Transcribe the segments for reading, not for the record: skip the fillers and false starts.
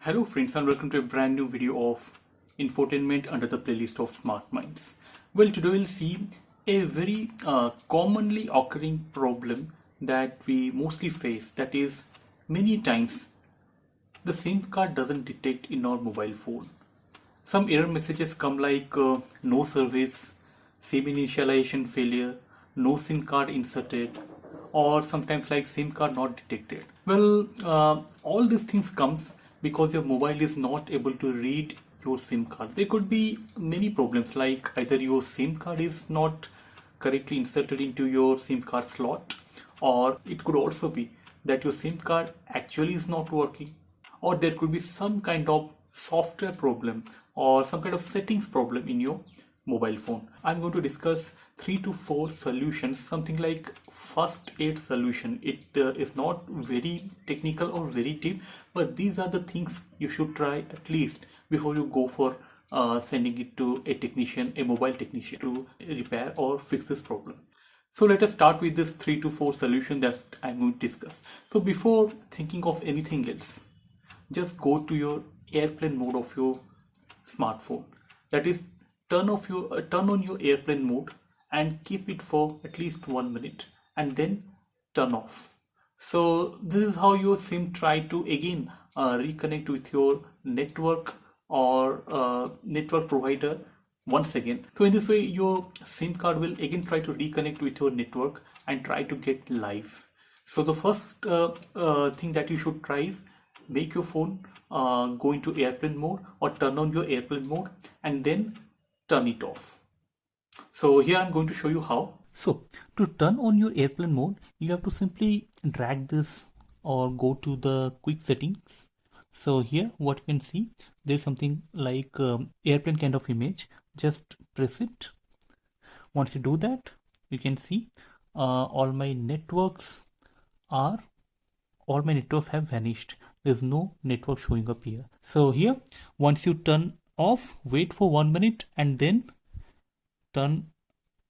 Hello friends and welcome to a brand new video of infotainment under the playlist of Smart Minds. Well, today we'll see a very commonly occurring problem that we mostly face, that is many times the SIM card doesn't detect in our mobile phone. Some error messages come like no service, SIM initialization failure, no SIM card inserted, or sometimes like SIM card not detected. Well, all these things comes because your mobile is not able to read your SIM card. There could be many problems like either your SIM card is not correctly inserted into your SIM card slot, or it could also be that your SIM card actually is not working, or there could be some kind of software problem or some kind of settings problem in your mobile phone. I'm going to discuss 3 to 4 solutions, something like first aid solution. It is not very technical or very deep, but these are the things you should try at least before you go for sending it to a technician, a mobile technician, to repair or fix this problem. So let us start with this 3 to 4 solution that I'm going to discuss. So before thinking of anything else, just go to your airplane mode of your smartphone. That is, turn on your airplane mode and keep it for at least 1 minute and then turn off. So this is how your SIM try to again reconnect with your network or network provider once again. So in this way your SIM card will again try to reconnect with your network and try to get live. So the first thing that you should try is make your phone go into airplane mode or turn on your airplane mode and then turn it off. So here I'm going to show you how. So to turn on your airplane mode, you have to simply drag this or go to the quick settings. So here what you can see, there's something like airplane kind of image. Just press it. Once you do that, you can see all my networks have vanished. There's no network showing up here. So here, once you turn off, wait for 1 minute and then turn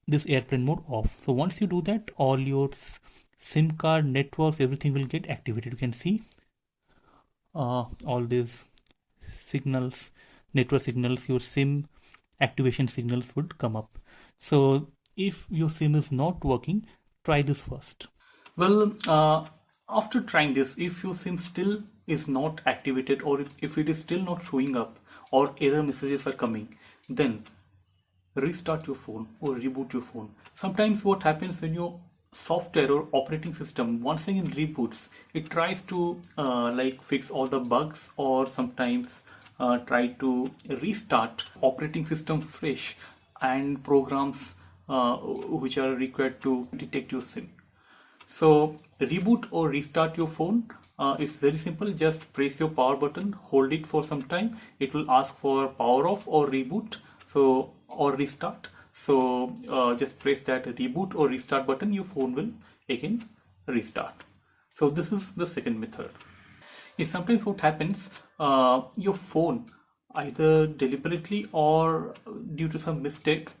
this airplane mode off. So once you do that, all your SIM card, networks, everything will get activated. You can see all these signals, network signals, your SIM activation signals would come up. So if your SIM is not working, try this first. Well, after trying this, if your SIM still is not activated or if it is still not showing up or error messages are coming, then restart your phone or reboot your phone. Sometimes what happens when your software or operating system once again reboots, it tries to like fix all the bugs or sometimes try to restart operating system fresh and programs which are required to detect your SIM. So reboot or restart your phone, it's very simple. Just press your power button, hold it for some time. It will ask for power off or reboot, so or restart. So just press that reboot or restart button, your phone will again restart. So this is the second method. Sometimes what happens, your phone either deliberately or due to some mistake,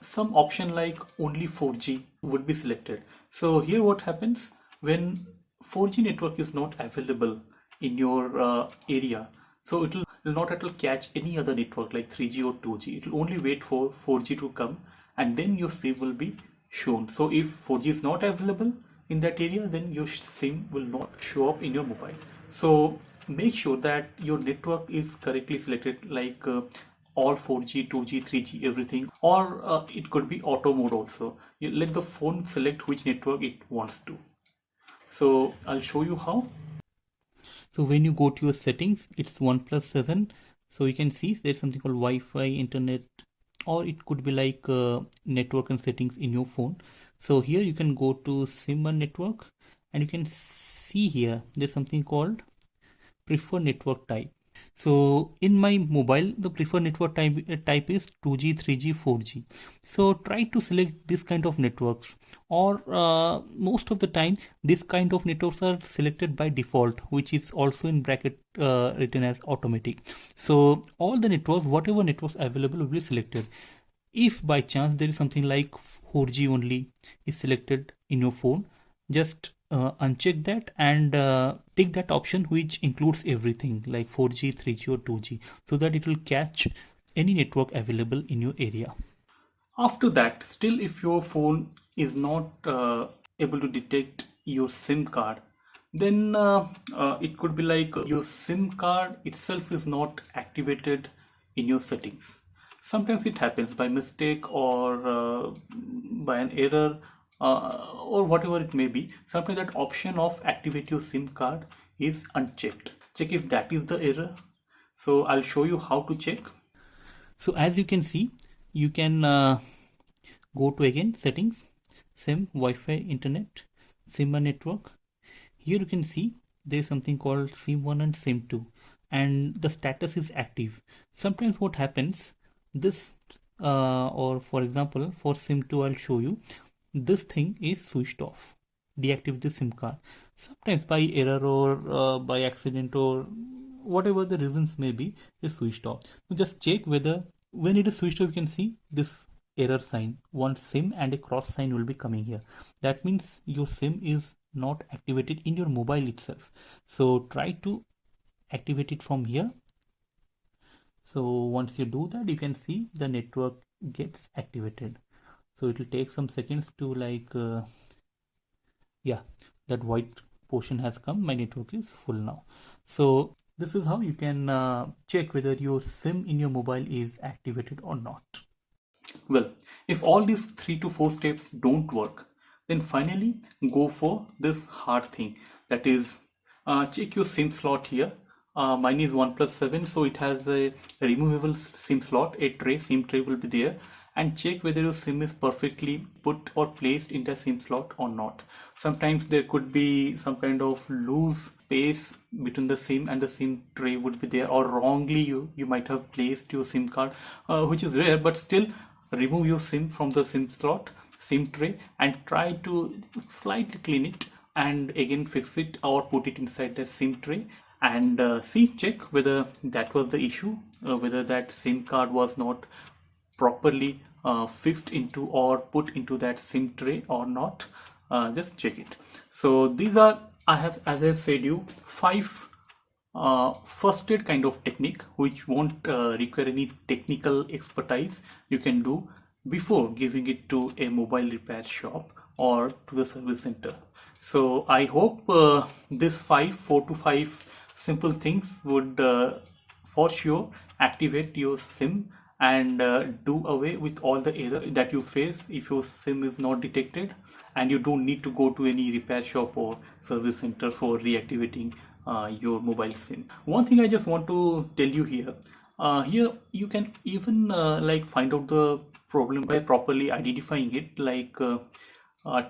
some option like only 4G would be selected. So here what happens, when 4G network is not available in your area, so it will not at all catch any other network like 3G or 2G. It will only wait for 4G to come and then your SIM will be shown. So if 4G is not available in that area, then your SIM will not show up in your mobile. So make sure that your network is correctly selected, like all 4G, 2G, 3G, everything, or it could be auto mode also. You let the phone select which network it wants to. So I'll show you how. So when you go to your settings, it's OnePlus 7. So you can see there's something called Wi-Fi, internet, or it could be like network and settings in your phone. So here you can go to SIM and network and you can see here there's something called preferred network type. So in my mobile, the preferred network type is 2G, 3G, 4G. So try to select this kind of networks, or most of the time this kind of networks are selected by default, which is also in bracket written as automatic. So all the networks, whatever networks available, will be selected. If by chance there is something like 4G only is selected in your phone, just uncheck that and take that option which includes everything like 4G, 3G or 2G, so that it will catch any network available in your area. After that, still if your phone is not able to detect your SIM card, then it could be like your SIM card itself is not activated in your settings. Sometimes it happens by mistake or by an error or whatever it may be. Sometimes that option of activate your SIM card is unchecked. Check if that is the error. So I'll show you how to check. So as you can see, you can go to again settings, SIM, Wi-Fi, internet, SIM and network. Here you can see there is something called SIM1 and SIM2 and the status is active. Sometimes what happens, this or for example for SIM2 I'll show you, this thing is switched off, deactivate the SIM card. Sometimes by error or by accident or whatever the reasons may be, it's switched off. So just check whether when it is switched off, you can see this error sign, one SIM and a cross sign will be coming here. That means your SIM is not activated in your mobile itself. So try to activate it from here. So once you do that, you can see the network gets activated. So it will take some seconds to like yeah, that white portion has come, my network is full now. So this is how you can check whether your SIM in your mobile is activated or not. Well, if all these 3 to 4 steps don't work, then finally go for this hard thing, that is check your SIM slot here. Mine is OnePlus 7, so it has a removable SIM slot, a tray, SIM tray will be there, and check whether your SIM is perfectly put or placed in the SIM slot or not. Sometimes there could be some kind of loose space between the SIM and the SIM tray would be there, or wrongly you might have placed your SIM card, which is rare, but still remove your SIM from the SIM slot, SIM tray, and try to slightly clean it and again fix it or put it inside the SIM tray and check whether that was the issue, whether that SIM card was not properly fixed into or put into that SIM tray or not. Just check it. So these are, as I've said you, 5 first aid kind of technique which won't require any technical expertise. You can do before giving it to a mobile repair shop or to the service center. So I hope this 4 to 5 simple things would for sure activate your SIM and do away with all the error that you face if your SIM is not detected, and you don't need to go to any repair shop or service center for reactivating your mobile SIM. One thing I just want to tell you here, here you can even like find out the problem by properly identifying it, like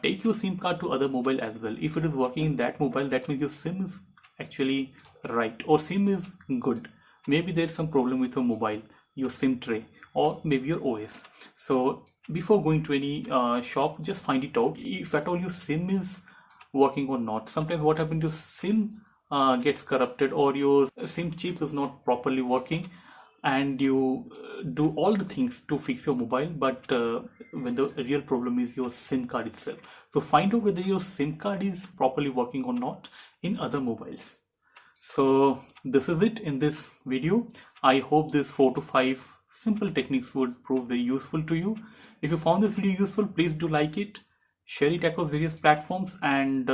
take your SIM card to other mobile as well. If it is working in that mobile, that means your SIM is actually right or SIM is good. Maybe there's some problem with your mobile, your SIM tray, or maybe your OS. So before going to any shop, just find it out if at all your SIM is working or not. Sometimes what happens, your SIM gets corrupted or your SIM chip is not properly working, and you do all the things to fix your mobile, but when the real problem is your SIM card itself. So find out whether your SIM card is properly working or not in other mobiles. So this is it in this video. I hope this 4 to 5 simple techniques would prove very useful to you. If you found this video useful, please do like it, share it across various platforms, and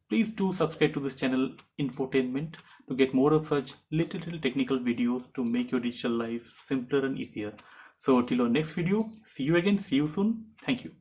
please do subscribe to this channel Infotainment to get more of such little technical videos to make your digital life simpler and easier. So till our next video, see you again, see you soon. Thank you.